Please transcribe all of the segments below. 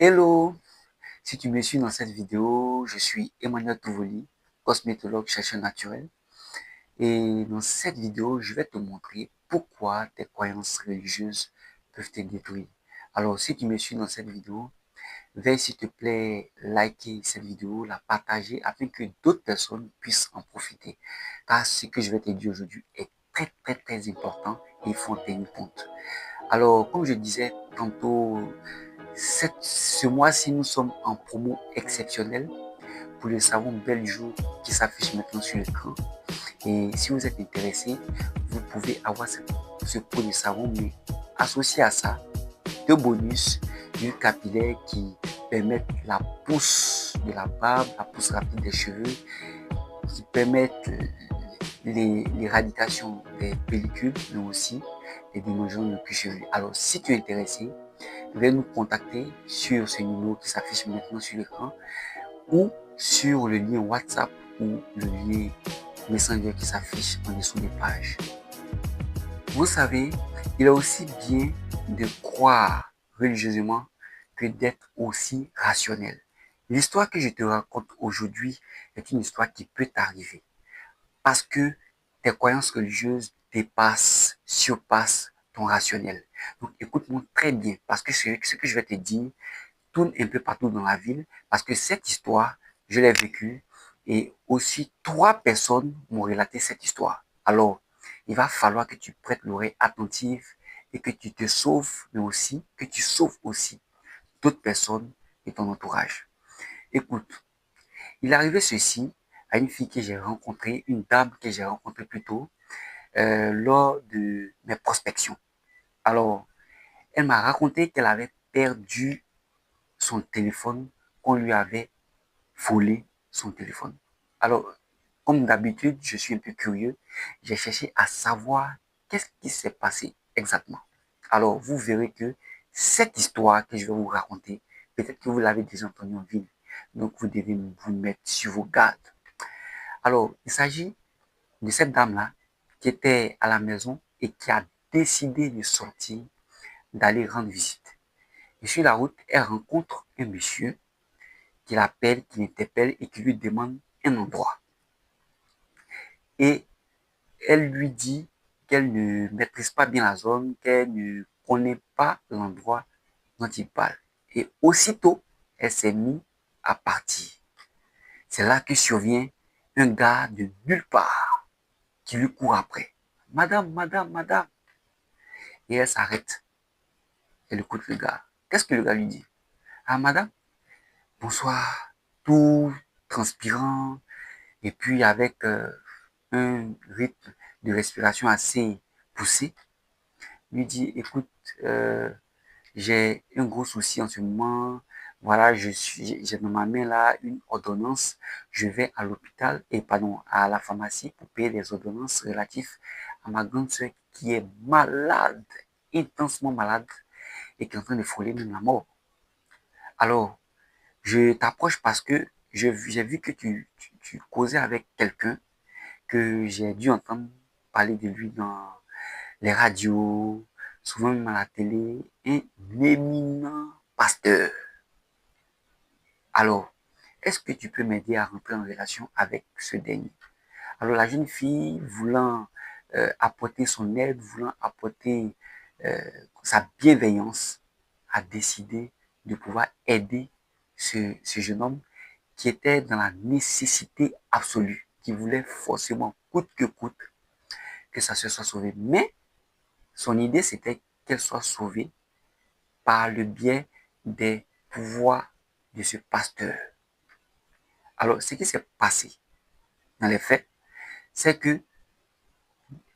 Hello, si tu me suis dans cette vidéo, je suis Emmanuel Touvoli, cosmétologue chercheur naturel. Et dans cette vidéo, je vais te montrer pourquoi tes croyances religieuses peuvent te détruire. Alors, si tu me suis dans cette vidéo, veuille s'il te plaît liker cette vidéo, la partager afin que d'autres personnes puissent en profiter. Car ce que je vais te dire aujourd'hui est très important et il faut en tenir compte. Alors, comme je disais tantôt, ce mois-ci, nous sommes en promo exceptionnelle pour le savon Bel Jour qui s'affiche maintenant sur l'écran. Et si vous êtes intéressé, vous pouvez avoir ce pot de savon, mais associé à ça, deux bonus, l'huile capillaire qui permettent la pousse de la barbe, la pousse rapide des cheveux, qui permettent l'éradication des pellicules, mais aussi les démangeaisons le cuir chevelu. Alors, si tu es intéressé, veuillez nous contacter sur ce numéro qui s'affiche maintenant sur l'écran ou sur le lien WhatsApp ou le lien Messenger qui s'affiche en dessous des pages. Vous savez, il est aussi bien de croire religieusement que d'être aussi rationnel. L'histoire que je te raconte aujourd'hui est une histoire qui peut t'arriver parce que tes croyances religieuses surpassent ton rationnel. Donc écoute-moi très bien parce que ce que je vais te dire tourne un peu partout dans la ville parce que cette histoire, je l'ai vécue et aussi 3 personnes m'ont relaté cette histoire. Alors, il va falloir que tu prêtes l'oreille attentive et que tu te sauves, mais aussi que tu sauves aussi d'autres personnes de ton entourage. Écoute, il arrivait ceci à une fille que j'ai rencontrée, une dame que j'ai rencontrée plus tôt, lors de mes prospections. Alors, elle m'a raconté qu'elle avait perdu son téléphone, qu'on lui avait volé son téléphone. Alors, comme d'habitude, je suis un peu curieux. J'ai cherché à savoir qu'est-ce qui s'est passé exactement. Alors, vous verrez que cette histoire que je vais vous raconter, peut-être que vous l'avez déjà entendue en ville. Donc, vous devez vous mettre sur vos gardes. Alors, il s'agit de cette dame-là qui était à la maison et qui a décidé de sortir, d'aller rendre visite. Et sur la route, elle rencontre un monsieur qui l'appelle, qui l'interpelle et qui lui demande un endroit. Et elle lui dit qu'elle ne maîtrise pas bien la zone, qu'elle ne connaît pas l'endroit dont il parle. Et aussitôt, elle s'est mise à partir. C'est là que survient un gars de nulle part qui lui court après. Madame, madame, madame. Et elle s'arrête. Elle écoute le gars. Qu'est-ce que le gars lui dit? Ah, madame, bonsoir. Tout transpirant. Et puis avec un rythme de respiration assez poussé, lui dit, écoute, j'ai un gros souci en ce moment. Voilà, j'ai dans ma main là une ordonnance. Je vais à l'hôpital, et pardon, à la pharmacie pour payer des ordonnances relatives à ma grande soeur qui est malade, intensement malade, et qui est en train de frôler même la mort. Alors, je t'approche parce que j'ai vu que tu causais avec quelqu'un que j'ai dû entendre parler de lui dans les radios, souvent même à la télé, un éminent pasteur. Alors, est-ce que tu peux m'aider à rentrer en relation avec ce dernier? Alors, la jeune fille, voulant apporter son aide, voulant apporter sa bienveillance, a décidé de pouvoir aider ce jeune homme qui était dans la nécessité absolue, qui voulait forcément, coûte que coûte, que sa soeur soit sauvée. Mais son idée, c'était qu'elle soit sauvée par le biais des pouvoirs de ce pasteur. Alors, ce qui s'est passé dans les faits, c'est que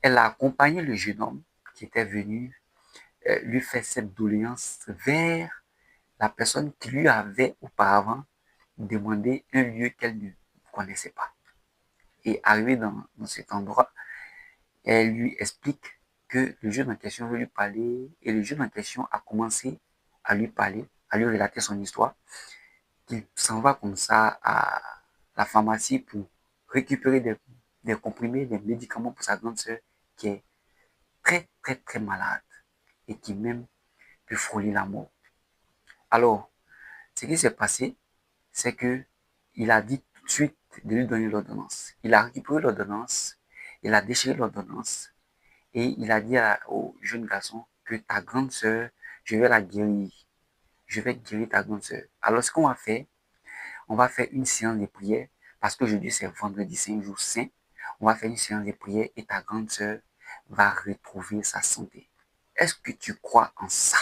elle a accompagné le jeune homme qui était venu lui faire cette doléance vers la personne qui lui avait auparavant demandé un lieu qu'elle ne connaissait pas. Et arrivé dans cet endroit, elle lui explique que le jeune en question veut lui parler et le jeune en question a commencé à lui parler, à lui relater son histoire, qu'il s'en va comme ça à la pharmacie pour récupérer des comprimés, des médicaments pour sa grande sœur qui est très malade et qui même peut frôler la mort. Alors, Ce qui s'est passé, c'est que il a dit tout de suite de lui donner l'ordonnance. Il a récupéré l'ordonnance, il a déchiré l'ordonnance et il a dit au jeune garçon que ta grande sœur, je vais la guérir. Je vais guérir ta grande sœur. Alors, ce qu'on va faire, on va faire une séance de prière parce qu'aujourd'hui, c'est vendredi, c'est un jour saint. On va faire une séance de prière et ta grande sœur va retrouver sa santé. Est-ce que tu crois en ça?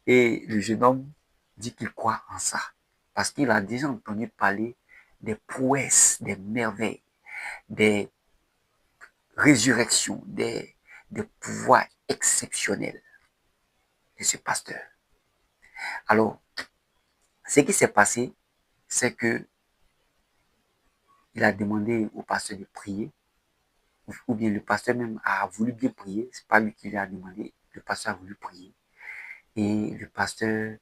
Et le jeune homme dit qu'il croit en ça parce qu'il a déjà entendu parler des prouesses, des merveilles, des résurrections, des pouvoirs exceptionnels de ce pasteur. Alors, ce qui s'est passé, c'est que il a demandé au pasteur de prier, ou bien le pasteur même a voulu bien prier, c'est pas lui qui lui a demandé, le pasteur a voulu prier. Et le pasteur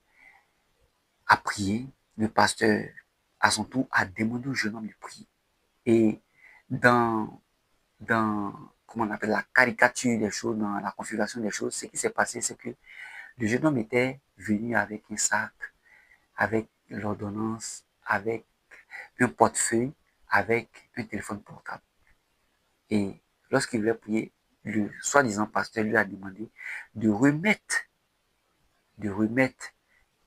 a prié, le pasteur, à son tour, a demandé au jeune homme de prier. Et dans, comment on appelle, la caricature des choses, dans la configuration des choses, ce qui s'est passé, c'est que le jeune homme était venu avec un sac, avec l'ordonnance, avec un portefeuille, avec un téléphone portable. Et lorsqu'il voulait prier, le soi-disant pasteur lui a demandé de remettre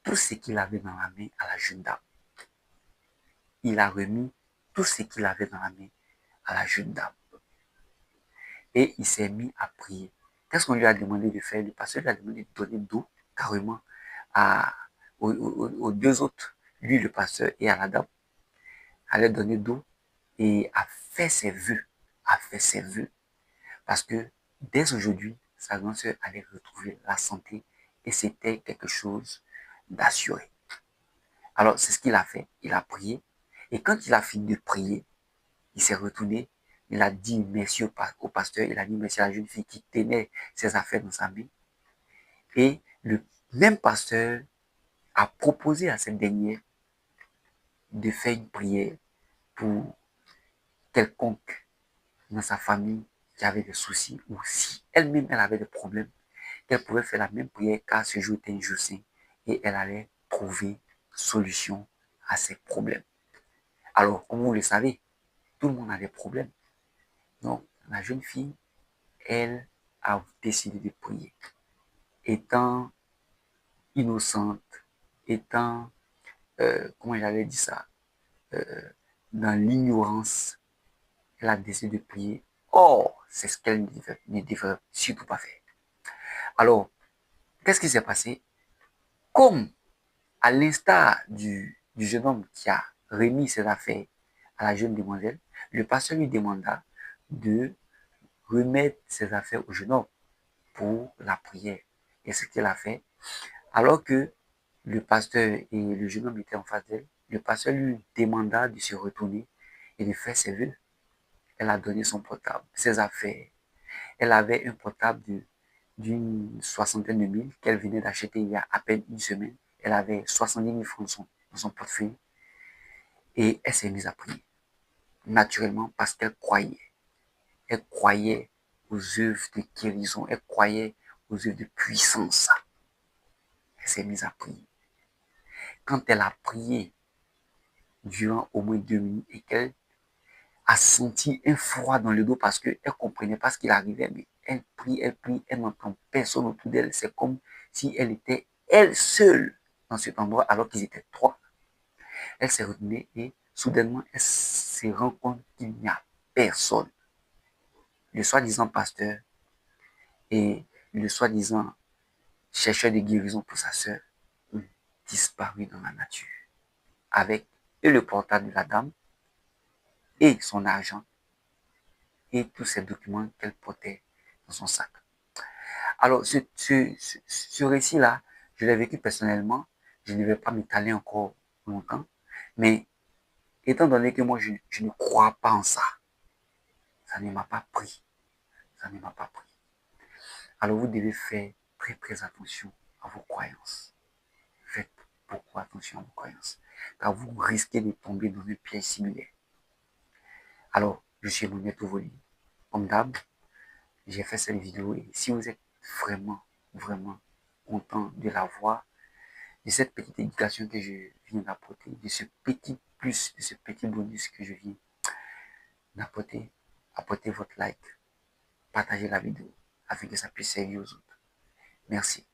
tout ce qu'il avait dans la main à la jeune dame. Il a remis tout ce qu'il avait dans la main à la jeune dame. Et il s'est mis à prier. Qu'est-ce qu'on lui a demandé de faire? Le pasteur lui a demandé de donner d'eau carrément aux deux autres, lui le pasteur et à la dame, allait donner d'eau et a fait ses vœux, parce que dès aujourd'hui, sa grande sœur allait retrouver la santé et c'était quelque chose d'assuré. Alors, c'est ce qu'il a fait. Il a prié. Et quand il a fini de prier, il s'est retourné. Il a dit merci au pasteur. Il a dit merci à la jeune fille qui tenait ses affaires dans sa main. Et le même pasteur a proposé à cette dernière de faire une prière pour quelconque dans sa famille qui avait des soucis ou si elle-même elle avait des problèmes, qu'elle pouvait faire la même prière car ce jour était un jour saint et elle allait trouver solution à ses problèmes. Alors, comme vous le savez, tout le monde a des problèmes. Donc, la jeune fille, elle a décidé de prier. Étant innocente, étant, comment j'avais dit ça, euh, dans l'ignorance, elle a décidé de prier. Or, c'est ce qu'elle ne devrait surtout pas faire. Alors, qu'est-ce qui s'est passé? Comme à l'instar du jeune homme qui a remis ses affaires à la jeune demoiselle, le pasteur lui demanda de remettre ses affaires au jeune homme pour la prière. Et ce qu'elle a fait, alors que le pasteur et le jeune homme étaient en face d'elle, le pasteur lui demanda de se retourner et de faire ses vœux. Elle a donné son portable, ses affaires. Elle avait un portable d'une soixantaine de mille qu'elle venait d'acheter il y a à peine une semaine. Elle avait 70 000 francs dans son portefeuille et elle s'est mise à prier. Naturellement parce qu'elle croyait. Elle croyait aux œuvres de guérison. Elle croyait aux œuvres de puissance. Elle s'est mise à prier. Quand elle a prié durant au moins 2 minutes et qu'elle a senti un froid dans le dos parce qu'elle ne comprenait pas ce qui arrivait, mais elle prie, elle n'entend personne autour d'elle. C'est comme si elle était elle seule dans cet endroit alors qu'ils étaient trois. Elle s'est retenue et soudainement, elle se rend compte qu'il n'y a personne. Le soi-disant pasteur et le soi-disant chercheur de guérison pour sa sœur ont disparu dans la nature avec et le portable de la dame et son argent et tous ces documents qu'elle portait dans son sac. Alors, ce récit-là, je l'ai vécu personnellement. Je ne vais pas m'étaler encore longtemps. Mais étant donné que moi, je ne crois pas en ça, ça ne m'a pas pris. Ça ne m'a pas pris. Alors, vous devez faire très, très attention à vos croyances. Faites beaucoup attention à vos croyances. Car vous risquez de tomber dans un piège similaire. Alors, je suis Mounette Ovoli. Comme d'hab, j'ai fait cette vidéo et si vous êtes vraiment, vraiment content de la voir, de cette petite éducation que je viens d'apporter, de ce petit plus, de ce petit bonus que je viens d'apporter. Apportez votre like, partagez la vidéo afin que ça puisse servir aux autres. Merci.